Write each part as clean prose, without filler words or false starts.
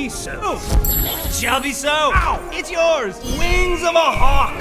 be so. Shall be so. Ow! It's yours. Wings of a hawk.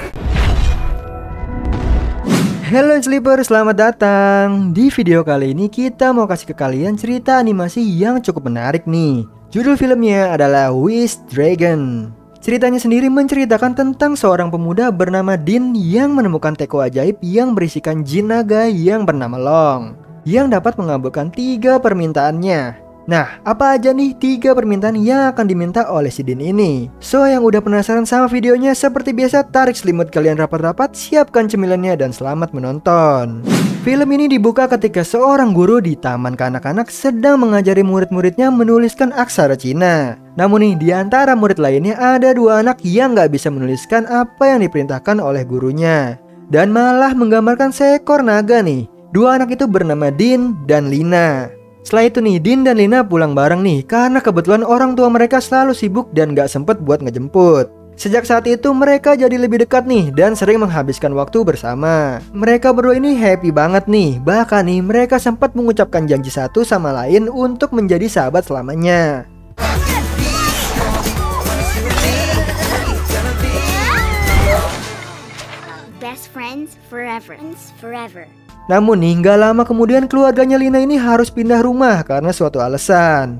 Hello Sleeper, selamat datang. Di video kali ini kita mau kasih ke kalian cerita animasi yang cukup menarik nih. Judul filmnya adalah Wish Dragon. Ceritanya sendiri menceritakan tentang seorang pemuda bernama Din yang menemukan teko ajaib yang berisikan jin naga yang bernama Long, yang dapat mengabulkan 3 permintaannya. Nah, apa aja nih 3 permintaan yang akan diminta oleh si Din ini? So, yang udah penasaran sama videonya, seperti biasa tarik selimut kalian rapat-rapat, siapkan cemilannya dan selamat menonton. Film ini dibuka ketika seorang guru di taman kanak-kanak sedang mengajari murid-muridnya menuliskan aksara Cina. Namun nih, di antara murid lainnya ada 2 anak yang gak bisa menuliskan apa yang diperintahkan oleh gurunya, dan malah menggambarkan seekor naga nih. 2 anak itu bernama Din dan Lina. Setelah itu nih, Din dan Lina pulang bareng nih karena kebetulan orang tua mereka selalu sibuk dan gak sempet buat ngejemput. Sejak saat itu mereka jadi lebih dekat nih dan sering menghabiskan waktu bersama. Mereka berdua ini happy banget nih. Bahkan nih mereka sempat mengucapkan janji satu sama lain untuk menjadi sahabat selamanya. Best friends forever. Namun nih, gak lama kemudian keluarganya Lina ini harus pindah rumah karena suatu alasan.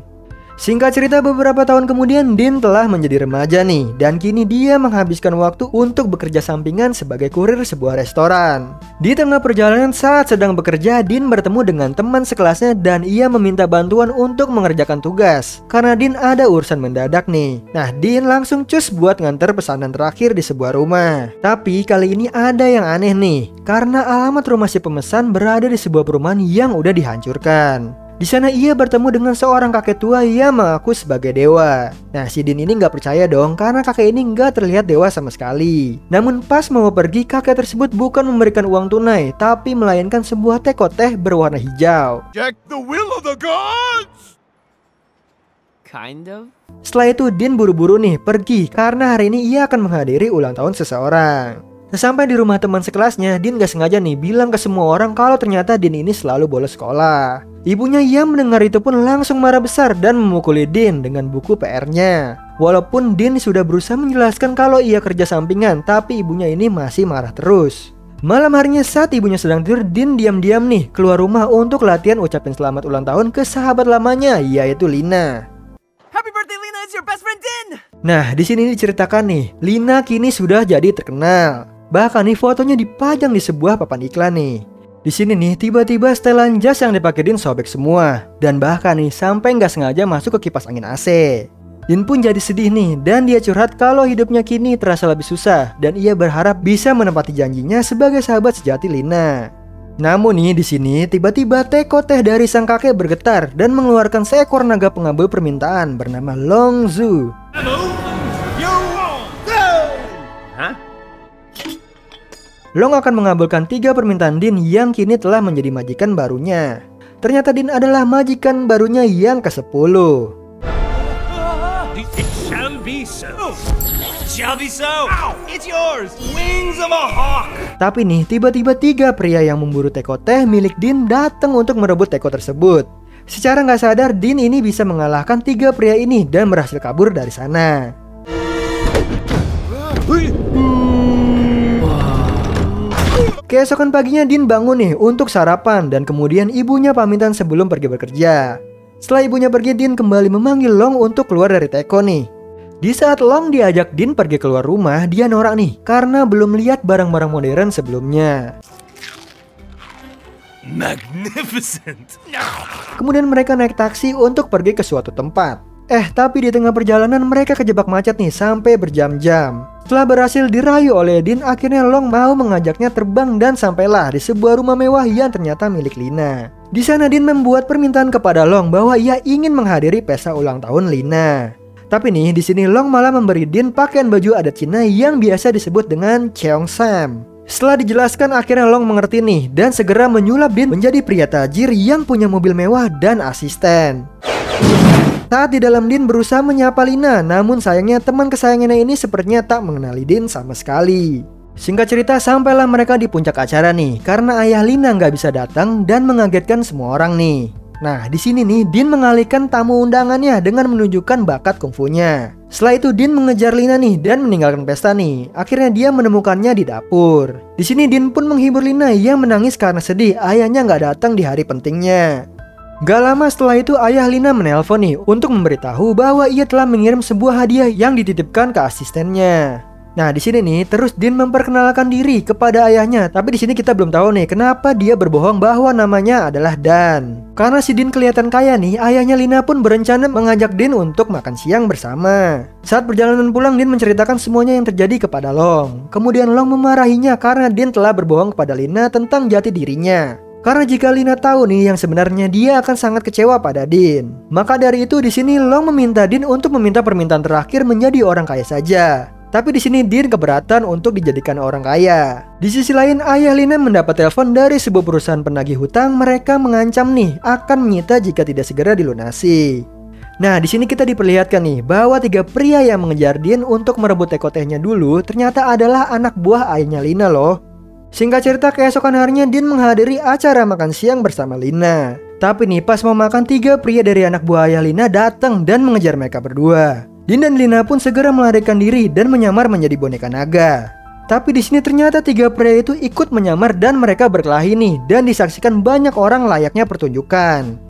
Singkat cerita, beberapa tahun kemudian Din telah menjadi remaja nih, dan kini dia menghabiskan waktu untuk bekerja sampingan sebagai kurir sebuah restoran. Di tengah perjalanan saat sedang bekerja, Din bertemu dengan teman sekelasnya dan ia meminta bantuan untuk mengerjakan tugas karena Din ada urusan mendadak nih. Nah, Din langsung cus buat nganter pesanan terakhir di sebuah rumah. Tapi kali ini ada yang aneh nih, karena alamat rumah si pemesan berada di sebuah perumahan yang udah dihancurkan. Di sana ia bertemu dengan seorang kakek tua yang mengaku sebagai dewa. Nah, si Din ini nggak percaya dong karena kakek ini nggak terlihat dewa sama sekali. Namun pas mau pergi, kakek tersebut bukan memberikan uang tunai, tapi melainkan sebuah teko teh berwarna hijau. Check the will of the gods. Kind of. Setelah itu Din buru-buru nih pergi karena hari ini ia akan menghadiri ulang tahun seseorang. Sampai di rumah teman sekelasnya, Din gak sengaja nih bilang ke semua orang kalau ternyata Din ini selalu bolos sekolah. Ibunya yang mendengar itu pun langsung marah besar dan memukuli Din dengan buku PR-nya. Walaupun Din sudah berusaha menjelaskan kalau ia kerja sampingan, tapi ibunya ini masih marah terus. Malam harinya saat ibunya sedang tidur, Din diam-diam nih keluar rumah untuk latihan ucapin selamat ulang tahun ke sahabat lamanya, yaitu Lina. Happy birthday, Lina! It's your best friend Din! Nah, di sini diceritakan nih, Lina kini sudah jadi terkenal. Bahkan nih fotonya dipajang di sebuah papan iklan nih. Di sini nih tiba-tiba setelan jas yang dipakai Din sobek semua, dan bahkan nih sampai nggak sengaja masuk ke kipas angin AC. Din pun jadi sedih nih dan dia curhat kalau hidupnya kini terasa lebih susah dan ia berharap bisa menepati janjinya sebagai sahabat sejati Lina. Namun nih di sini tiba-tiba teko teh dari sang kakek bergetar dan mengeluarkan seekor naga pengabul permintaan bernama Long Zhu. Long akan mengabulkan 3 permintaan Din yang kini telah menjadi majikan barunya. Ternyata Din adalah majikan barunya yang ke-10. It shall be so. Shall be so. Ow! It's yours. Wings of a hawk. Tapi nih tiba-tiba 3 pria yang memburu teko teh milik Din datang untuk merebut teko tersebut. Secara nggak sadar Din ini bisa mengalahkan 3 pria ini dan berhasil kabur dari sana. Keesokan paginya Din bangun nih untuk sarapan dan kemudian ibunya pamitan sebelum pergi bekerja. Setelah ibunya pergi, Din kembali memanggil Long untuk keluar dari teko nih. Di saat Long diajak Din pergi keluar rumah, dia norak nih karena belum lihat barang-barang modern sebelumnya. Magnificent. Kemudian mereka naik taksi untuk pergi ke suatu tempat. Tapi di tengah perjalanan mereka kejebak macet nih sampai berjam-jam. Setelah berhasil dirayu oleh Din, akhirnya Long mau mengajaknya terbang dan sampailah di sebuah rumah mewah yang ternyata milik Lina. Di sana Din membuat permintaan kepada Long bahwa ia ingin menghadiri pesta ulang tahun Lina. Tapi nih di sini Long malah memberi Din pakaian baju adat Cina yang biasa disebut dengan Cheongsam. Setelah dijelaskan akhirnya Long mengerti nih dan segera menyulap Din menjadi pria tajir yang punya mobil mewah dan asisten. Saat di dalam, Din berusaha menyapa Lina, namun sayangnya teman kesayangannya ini sepertinya tak mengenali Din sama sekali. Singkat cerita, sampailah mereka di puncak acara nih, karena ayah Lina nggak bisa datang dan mengagetkan semua orang nih. Nah, di sini nih Din mengalihkan tamu undangannya dengan menunjukkan bakat kungfunya. Setelah itu Din mengejar Lina nih dan meninggalkan pesta nih. Akhirnya dia menemukannya di dapur. Di sini Din pun menghibur Lina yang menangis karena sedih ayahnya nggak datang di hari pentingnya. Gak lama setelah itu ayah Lina menelpon nih untuk memberitahu bahwa ia telah mengirim sebuah hadiah yang dititipkan ke asistennya. Nah, di sini nih terus Din memperkenalkan diri kepada ayahnya, tapi di sini kita belum tahu nih kenapa dia berbohong bahwa namanya adalah Dan. Karena si Din kelihatan kaya nih, ayahnya Lina pun berencana mengajak Din untuk makan siang bersama. Saat perjalanan pulang, Din menceritakan semuanya yang terjadi kepada Long. Kemudian Long memarahinya karena Din telah berbohong kepada Lina tentang jati dirinya. Karena jika Lina tahu nih yang sebenarnya, dia akan sangat kecewa pada Din. Maka dari itu di sini Long meminta Din untuk meminta permintaan terakhir menjadi orang kaya saja. Tapi di sini Din keberatan untuk dijadikan orang kaya. Di sisi lain, ayah Lina mendapat telepon dari sebuah perusahaan penagih hutang. Mereka mengancam nih akan menyita jika tidak segera dilunasi. Nah, di sini kita diperlihatkan nih bahwa 3 pria yang mengejar Din untuk merebut teko-tehnya dulu ternyata adalah anak buah ayahnya Lina loh. Singkat cerita, keesokan harinya Din menghadiri acara makan siang bersama Lina. Tapi nih pas mau makan, 3 pria dari anak buah ayah Lina datang dan mengejar mereka berdua. Din dan Lina pun segera melarikan diri dan menyamar menjadi boneka naga. Tapi di sini ternyata 3 pria itu ikut menyamar dan mereka berkelahi nih, dan disaksikan banyak orang layaknya pertunjukan.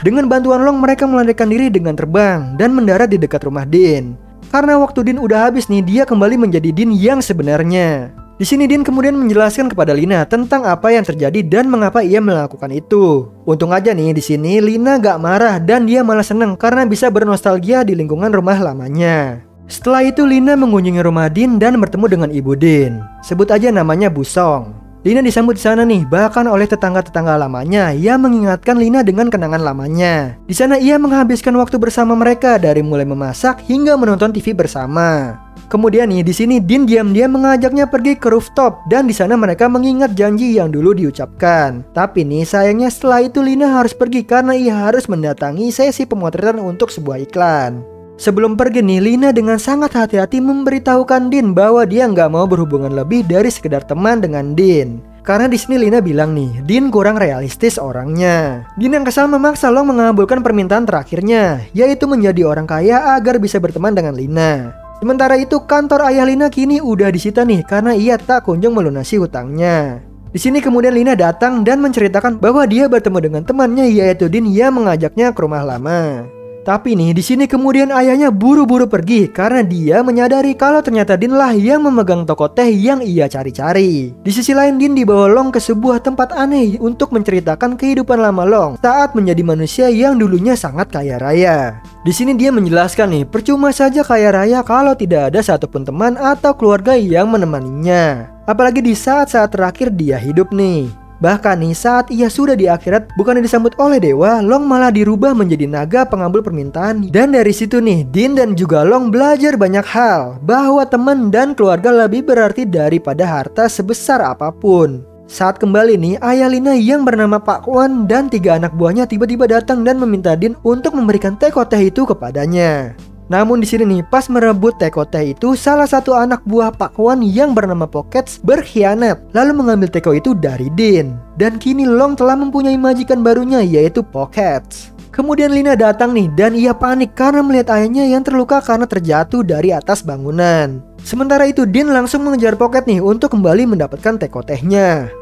Dengan bantuan Long, mereka melarikan diri dengan terbang dan mendarat di dekat rumah Din. Karena waktu Din udah habis nih, dia kembali menjadi Din yang sebenarnya. Di sini Din kemudian menjelaskan kepada Lina tentang apa yang terjadi dan mengapa ia melakukan itu. Untung aja nih di sini Lina gak marah dan dia malah seneng karena bisa bernostalgia di lingkungan rumah lamanya. Setelah itu Lina mengunjungi rumah Din dan bertemu dengan ibu Din. Sebut aja namanya Bu Song. Lina disambut di sana nih bahkan oleh tetangga-tetangga lamanya yang mengingatkan Lina dengan kenangan lamanya. Di sana ia menghabiskan waktu bersama mereka dari mulai memasak hingga menonton TV bersama. Kemudian nih di sini Din diam-diam mengajaknya pergi ke rooftop dan di sana mereka mengingat janji yang dulu diucapkan. Tapi nih sayangnya setelah itu Lina harus pergi karena ia harus mendatangi sesi pemotretan untuk sebuah iklan. Sebelum pergi nih, Lina dengan sangat hati-hati memberitahukan Din bahwa dia nggak mau berhubungan lebih dari sekedar teman dengan Din. Karena di sini Lina bilang nih, Din kurang realistis orangnya. Din yang kesal memaksa Long mengabulkan permintaan terakhirnya, yaitu menjadi orang kaya agar bisa berteman dengan Lina. Sementara itu kantor ayah Lina kini udah disita nih karena ia tak kunjung melunasi hutangnya. Di sini kemudian Lina datang dan menceritakan bahwa dia bertemu dengan temannya yaitu Din yang mengajaknya ke rumah lama. Tapi nih di sini kemudian ayahnya buru-buru pergi karena dia menyadari kalau ternyata Din lah yang memegang toko teh yang ia cari-cari. Di sisi lain Din dibawa Long ke sebuah tempat aneh untuk menceritakan kehidupan lama Long saat menjadi manusia yang dulunya sangat kaya raya. Di sini dia menjelaskan nih, percuma saja kaya raya kalau tidak ada satupun teman atau keluarga yang menemaninya. Apalagi di saat-saat terakhir dia hidup nih. Bahkan nih saat ia sudah di akhirat bukannya disambut oleh dewa, Long malah dirubah menjadi naga pengabul permintaan. Dan dari situ nih Din dan juga Long belajar banyak hal, bahwa teman dan keluarga lebih berarti daripada harta sebesar apapun. Saat kembali nih, ayah Lina yang bernama Pak Kwan dan 3 anak buahnya tiba-tiba datang dan meminta Din untuk memberikan teko teh itu kepadanya. Namun di sini nih pas merebut teko teh itu, salah satu anak buah Pak Kwan yang bernama Pockets berkhianat lalu mengambil teko itu dari Din. Dan kini Long telah mempunyai majikan barunya yaitu Pockets. Kemudian Lina datang nih dan ia panik karena melihat ayahnya yang terluka karena terjatuh dari atas bangunan. Sementara itu Din langsung mengejar Pocket nih untuk kembali mendapatkan teko tehnya.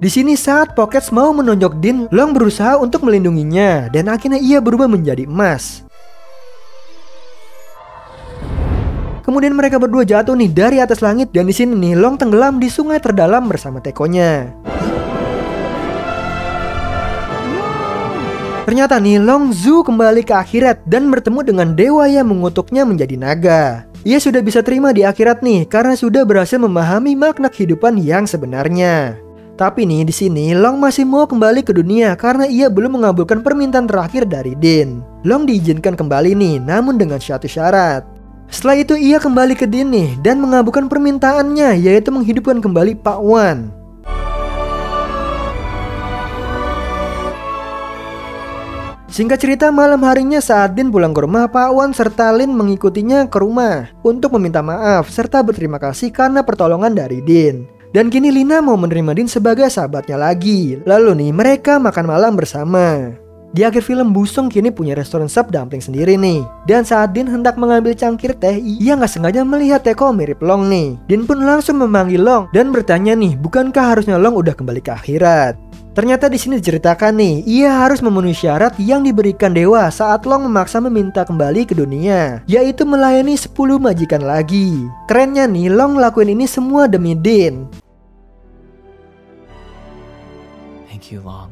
Di sini saat Pockets mau menonjok Din, Long berusaha untuk melindunginya dan akhirnya ia berubah menjadi emas. Kemudian mereka berdua jatuh nih dari atas langit dan di sini nih Long tenggelam di sungai terdalam bersama tekonya. Ternyata nih Long Zhu kembali ke akhirat dan bertemu dengan dewa yang mengutuknya menjadi naga. Ia sudah bisa terima di akhirat nih karena sudah berhasil memahami makna kehidupan yang sebenarnya. Tapi nih di sini Long masih mau kembali ke dunia karena ia belum mengabulkan permintaan terakhir dari Din. Long diizinkan kembali nih namun dengan satu syarat. Setelah itu ia kembali ke Din nih dan mengabulkan permintaannya yaitu menghidupkan kembali Pak Wan. Singkat cerita, malam harinya saat Dean pulang ke rumah, Pak Wan serta Lin mengikutinya ke rumah untuk meminta maaf serta berterima kasih karena pertolongan dari Dean. Dan kini Lina mau menerima Dean sebagai sahabatnya lagi. Lalu nih mereka makan malam bersama. Di akhir film, Busong kini punya restoran sup dumpling sendiri nih. Dan saat Dean hendak mengambil cangkir teh, ia nggak sengaja melihat Teko mirip Long nih. Dean pun langsung memanggil Long dan bertanya nih, bukankah harusnya Long udah kembali ke akhirat? Ternyata di sini diceritakan nih, ia harus memenuhi syarat yang diberikan dewa saat Long memaksa meminta kembali ke dunia, yaitu melayani 10 majikan lagi. Kerennya nih, Long lakuin ini semua demi Dean. Thank you, Long.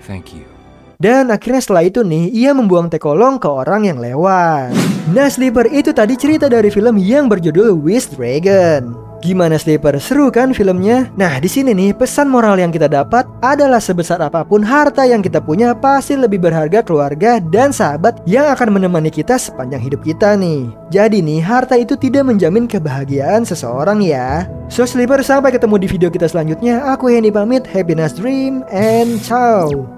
Thank you. Dan akhirnya setelah itu nih, ia membuang Teko Long ke orang yang lewat. Nah Sleeper, itu tadi cerita dari film yang berjudul Wish Dragon. Gimana Sleeper, seru kan filmnya? Nah di sini nih pesan moral yang kita dapat adalah sebesar apapun harta yang kita punya, pasti lebih berharga keluarga dan sahabat yang akan menemani kita sepanjang hidup kita nih. Jadi nih, harta itu tidak menjamin kebahagiaan seseorang ya. So Sleeper, sampai ketemu di video kita selanjutnya. Aku Hendy pamit, happy nice dream and ciao.